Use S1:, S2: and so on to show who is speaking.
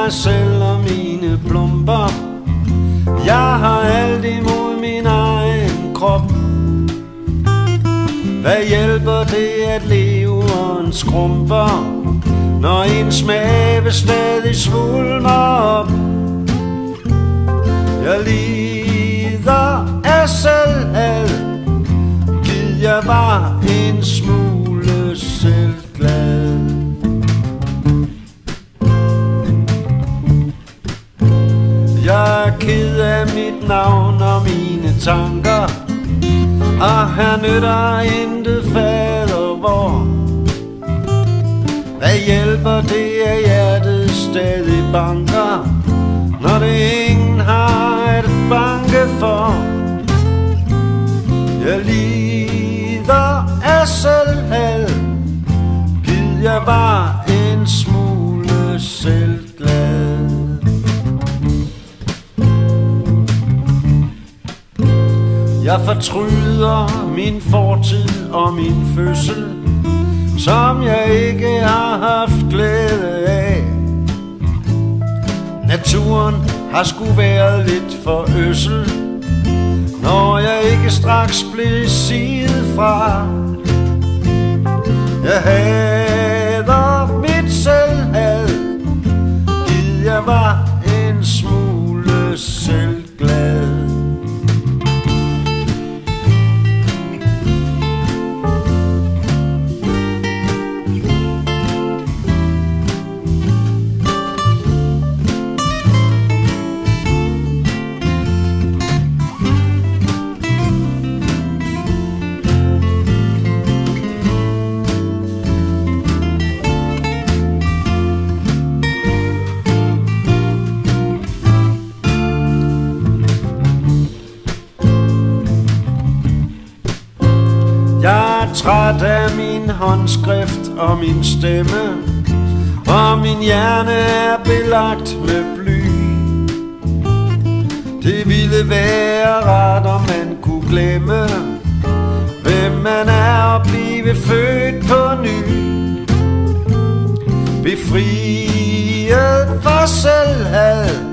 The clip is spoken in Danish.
S1: mig selv og mine plumper. Jeg har alt imod min egen krop. Hvad hjælper det at leveren skrumper, når ens mave stadig svulmer op? Jeg lider af selvhad. Gid jeg var en smule selvglad. Jeg er ked af mit navn og mine tanker, og her nytter intet fader hvor. Hvad hjælper det at hjertet stadig banker, når det ingen har at banke for? Jeg lider af selvhad. Gid jeg var en smule selvglad. Jeg fortryder min fortid og min fødsel, som jeg ikke har haft glæde af. Naturen har sgu været lidt for ødsel, når jeg ikke straks blev siet fra. Jeg hader mit selvhad. Gid jeg var en smule selvglad. Jeg er træt af min håndskrift og min stemme, og min hjerne er belagt med bly. Det ville være rart, om man kunne glemme, hvem man er, og blive født på ny. Befriet for selvhad.